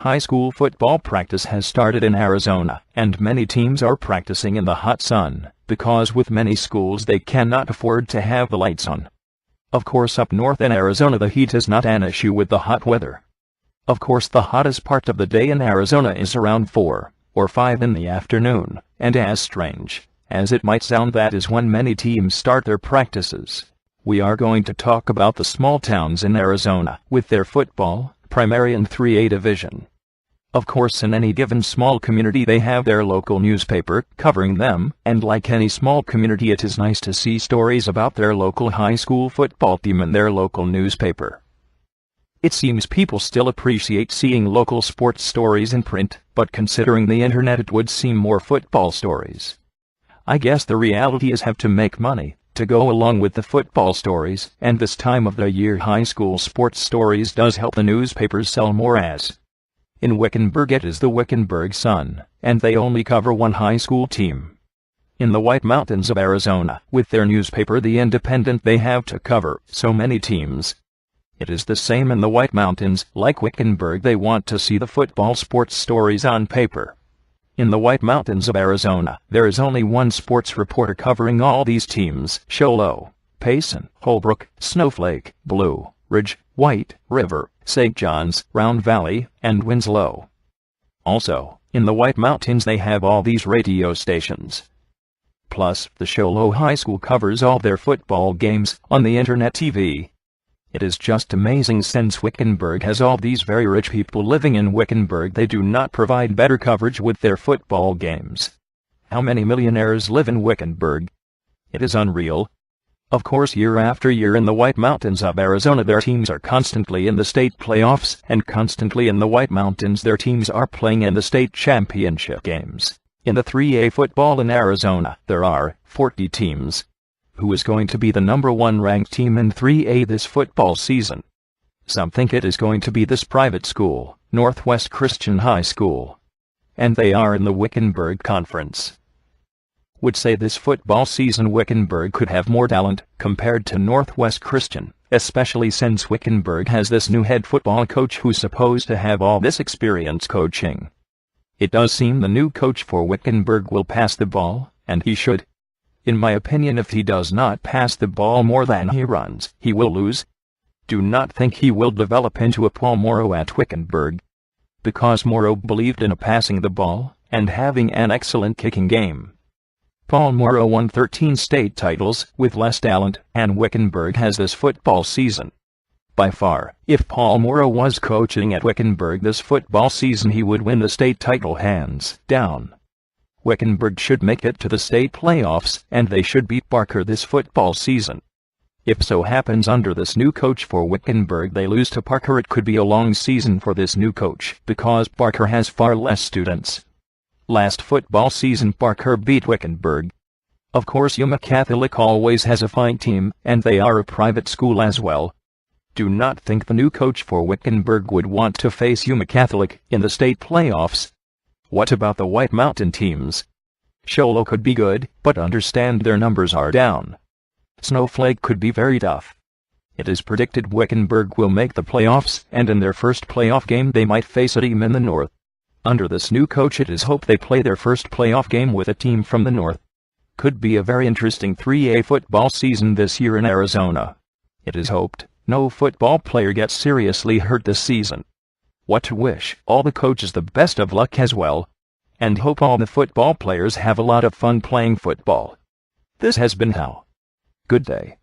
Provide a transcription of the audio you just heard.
High school football practice has started in Arizona, and many teams are practicing in the hot sun, because with many schools they cannot afford to have the lights on. Of course, up north in Arizona the heat is not an issue with the hot weather. Of course, the hottest part of the day in Arizona is around 4 or 5 in the afternoon, and as strange as it might sound, that is when many teams start their practices. We are going to talk about the small towns in Arizona with their football, primary and 3A division. Of course, in any given small community they have their local newspaper covering them, and like any small community it is nice to see stories about their local high school football team in their local newspaper. It seems people still appreciate seeing local sports stories in print, but considering the internet it would seem more football stories. I guess the reality is have to make money to go along with the football stories, and this time of the year high school sports stories does help the newspapers sell more as. In Wickenburg it is the Wickenburg Sun, and they only cover one high school team. In the White Mountains of Arizona, with their newspaper The Independent, they have to cover so many teams. It is the same in the White Mountains. Like Wickenburg, they want to see the football sports stories on paper. In the White Mountains of Arizona, there is only one sports reporter covering all these teams: Show Low, Payson, Holbrook, Snowflake, Blue Ridge, White River, St. John's, Round Valley, and Winslow. Also, in the White Mountains they have all these radio stations. Plus, the Show Low High School covers all their football games on the internet TV. It is just amazing, since Wickenburg has all these very rich people living in Wickenburg, they do not provide better coverage with their football games. How many millionaires live in Wickenburg? It is unreal. Of course, year after year in the White Mountains of Arizona their teams are constantly in the state playoffs, and constantly in the White Mountains their teams are playing in the state championship games. In the 3A football in Arizona, there are 40 teams. Who is going to be the number 1 ranked team in 3A this football season? Some think it is going to be this private school, Northwest Christian High School. And they are in the Wickenburg Conference. Would say this football season Wickenburg could have more talent compared to Northwest Christian, especially since Wickenburg has this new head football coach who's supposed to have all this experience coaching. It does seem the new coach for Wickenburg will pass the ball, and he should. In my opinion, if he does not pass the ball more than he runs, he will lose. Do not think he will develop into a Paul Morrow at Wickenburg. Because Morrow believed in passing the ball and having an excellent kicking game. Paul Morrow won 13 state titles with less talent, and Wickenburg has this football season. By far, if Paul Morrow was coaching at Wickenburg this football season he would win the state title hands down. Wickenburg should make it to the state playoffs, and they should beat Barker this football season. If so happens under this new coach for Wickenburg they lose to Barker, it could be a long season for this new coach, because Barker has far less students. Last football season Barker beat Wickenburg. Of course, Yuma Catholic always has a fine team, and they are a private school as well. Do not think the new coach for Wickenburg would want to face Yuma Catholic in the state playoffs. What about the White Mountain teams? Show Low could be good, but understand their numbers are down. Snowflake could be very tough. It is predicted Wickenburg will make the playoffs, and in their first playoff game they might face a team in the north. Under this new coach it is hoped they play their first playoff game with a team from the north. Could be a very interesting 3A football season this year in Arizona. It is hoped no football player gets seriously hurt this season. What to wish all the coaches the best of luck as well, and hope all the football players have a lot of fun playing football. This has been How. Good day.